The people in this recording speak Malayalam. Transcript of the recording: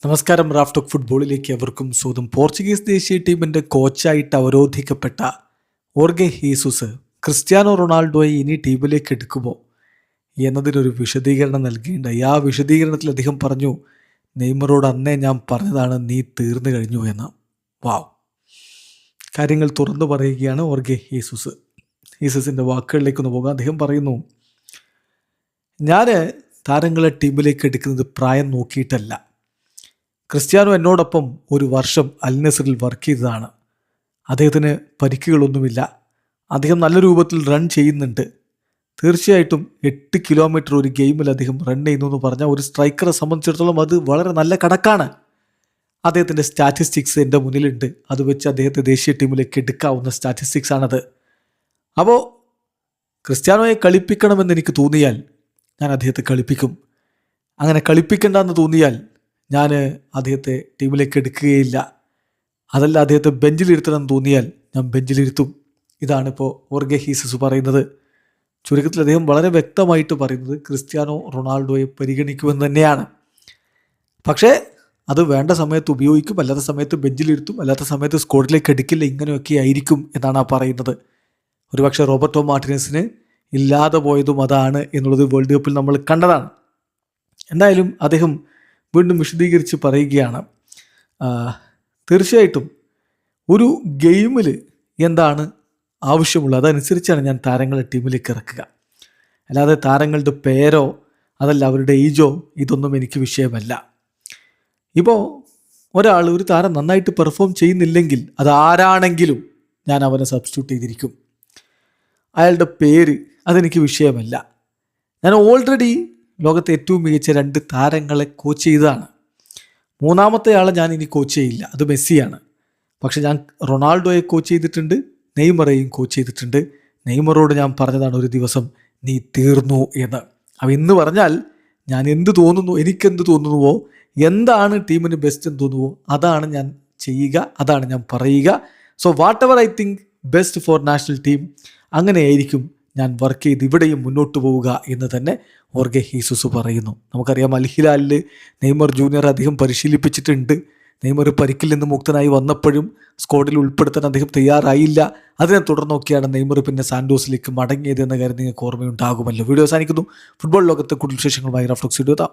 നമസ്കാരം. റാഫ്റ്റോക്ക് ഫുട്ബോളിലേക്ക് എവർക്കും സ്വാഗതം. പോർച്ചുഗീസ് ദേശീയ ടീമിൻ്റെ കോച്ചായിട്ട് അവരോധിക്കപ്പെട്ട ഓർഗെ ഹീസൂസ് ക്രിസ്ത്യാനോ റൊണാൾഡോയെ ഇനി ടീമിലേക്ക് എടുക്കുമോ എന്നതിനൊരു വിശദീകരണം നൽകിയിട്ടുണ്ടായി. ആ വിശദീകരണത്തിൽ അദ്ദേഹം പറഞ്ഞു, നെയ്മറോട് അന്നേ ഞാൻ പറഞ്ഞതാണ്, നീ തീർന്നു കഴിഞ്ഞു എന്ന്. വാവ്, കാര്യങ്ങൾ തുറന്നു പറയുകയാണ് ഓർഗെ ഹീസൂസ്. ഹീസൂസിൻ്റെ വാക്കുകളിലേക്കൊന്ന് പോകാം. അദ്ദേഹം പറയുന്നു, ഞാൻ താരങ്ങളെ ടീമിലേക്ക് എടുക്കുന്നത് പ്രായം നോക്കിയിട്ടല്ല. ക്രിസ്ത്യാനോ എന്നോടൊപ്പം ഒരു വർഷം അൽ നസറിൽ വർക്ക് ചെയ്തതാണ്. അദ്ദേഹത്തിന് പരിക്കുകളൊന്നുമില്ല. അദ്ദേഹം നല്ല രൂപത്തിൽ റൺ ചെയ്യുന്നുണ്ട്. തീർച്ചയായിട്ടും 8 കിലോമീറ്റർ ഒരു ഗെയിമിൽ അദ്ദേഹം റൺ ചെയ്യുന്നു എന്ന് പറഞ്ഞാൽ ഒരു സ്ട്രൈക്കറെ സംബന്ധിച്ചിടത്തോളം അത് വളരെ നല്ല കണക്കാണ്. അദ്ദേഹത്തിൻ്റെ സ്റ്റാറ്റിസ്റ്റിക്സ് എൻ്റെ മുന്നിലുണ്ട്. അത് വെച്ച് അദ്ദേഹത്തെ ദേശീയ ടീമിലേക്ക് എടുക്കാവുന്ന സ്റ്റാറ്റിസ്റ്റിക്സ് ആണത്. അപ്പോൾ ക്രിസ്ത്യാനോയെ കളിപ്പിക്കണമെന്ന് എനിക്ക് തോന്നിയാൽ ഞാൻ അദ്ദേഹത്തെ കളിപ്പിക്കും. അങ്ങനെ കളിപ്പിക്കേണ്ടെന്ന് തോന്നിയാൽ ഞാൻ അദ്ദേഹത്തെ ടീമിലേക്ക് എടുക്കുകയില്ല. അതല്ല, അദ്ദേഹത്തെ ബെഞ്ചിലിരുത്തണമെന്ന് തോന്നിയാൽ ഞാൻ ബെഞ്ചിലിരുത്തും. ഇതാണിപ്പോൾ ഓർഗെ ഹീസൂസ് പറയുന്നത്. ചുരുക്കത്തിൽ അദ്ദേഹം വളരെ വ്യക്തമായിട്ട് പറയുന്നത് ക്രിസ്ത്യാനോ റൊണാൾഡോയെ പരിഗണിക്കുമെന്ന് തന്നെയാണ്. പക്ഷേ അത് വേണ്ട സമയത്ത് ഉപയോഗിക്കും, അല്ലാത്ത സമയത്ത് ബെഞ്ചിലിരുത്തും, അല്ലാത്ത സമയത്ത് സ്ക്വാഡിലേക്ക് എടുക്കില്ല. ഇങ്ങനെയൊക്കെ ആയിരിക്കും എന്നാണ് ആ പറയുന്നത്. ഒരുപക്ഷെ റോബർട്ടോ മാർട്ടിനസിന് ഇല്ലാതെ പോയതും അതാണ് എന്നുള്ളത് വേൾഡ് കപ്പിൽ നമ്മൾ കണ്ടതാണ്. എന്തായാലും അദ്ദേഹം വീണ്ടും വിശദീകരിച്ച് പറയുകയാണ്, തീർച്ചയായിട്ടും ഒരു ഗെയിമിൽ എന്താണ് ആവശ്യമുള്ളത് അതനുസരിച്ചാണ് ഞാൻ താരങ്ങളെ ടീമിലേക്ക് ഇറക്കുക. അല്ലാതെ താരങ്ങളുടെ പേരോ അതല്ല അവരുടെ ഏജോ ഇതൊന്നും എനിക്ക് വിഷയമല്ല. ഇപ്പോൾ ഒരു താരം നന്നായിട്ട് പെർഫോം ചെയ്യുന്നില്ലെങ്കിൽ അതാരാണെങ്കിലും ഞാൻ അവനെ സബ്സ്റ്റിറ്റ്യൂട്ട് ചെയ്തിരിക്കും. അയാളുടെ പേര് അതെനിക്ക് വിഷയമല്ല. ഞാൻ ഓൾറെഡി ലോകത്തെ ഏറ്റവും മികച്ച 2 താരങ്ങളെ കോച്ച് ചെയ്തതാണ്. മൂന്നാമത്തെ ആളെ ഞാൻ ഇനി കോച്ച് ചെയ്യില്ല, അത് മെസ്സിയാണ്. പക്ഷെ ഞാൻ റൊണാൾഡോയെ കോച്ച് ചെയ്തിട്ടുണ്ട്, നെയ്മറേയും കോച്ച് ചെയ്തിട്ടുണ്ട്. നെയ്മറോട് ഞാൻ പറഞ്ഞതാണ് ഒരു ദിവസം നീ തീർന്നു എന്ന്. അപ്പം എന്ന് പറഞ്ഞാൽ ഞാൻ എന്ത് തോന്നുന്നു, എനിക്കെന്ത് തോന്നുന്നുവോ, എന്താണ് ടീമിന് ബെസ്റ്റ് എന്ന് തോന്നുവോ അതാണ് ഞാൻ ചെയ്യുക, അതാണ് ഞാൻ പറയുക. So what ever I think best for national team, അങ്ങനെയായിരിക്കും ഞാൻ വർക്ക് ചെയ്ത് ഇവിടെയും മുന്നോട്ട് പോവുക എന്ന് തന്നെ ഓർഗെ ഹീസൂസ് പറയുന്നു. നമുക്കറിയാം, അൽ ഹിലാലിൽ നെയ്മർ ജൂനിയർ അദ്ദേഹം പരിശീലിപ്പിച്ചിട്ടുണ്ട്. നെയ്മർ പരിക്കിൽ നിന്ന് മുക്തനായി വന്നപ്പോഴും സ്ക്വാഡിൽ ഉൾപ്പെടുത്താൻ അദ്ദേഹം തയ്യാറായില്ല. അതിനെ തുടർന്നൊക്കെയാണ് നെയ്മർ പിന്നെ സാന്റോസിലേക്ക് മടങ്ങിയത് എന്ന കാര്യം നിങ്ങൾക്ക് ഓർമ്മയുണ്ടാകുമല്ലോ. വീഡിയോ അവസാനിക്കുന്നു. ഫുട്ബോൾ ലോകത്തെ കൂടുതൽ വിശേഷങ്ങളുമായി റാഫ്റ്റോക്സ് വീഡിയോ.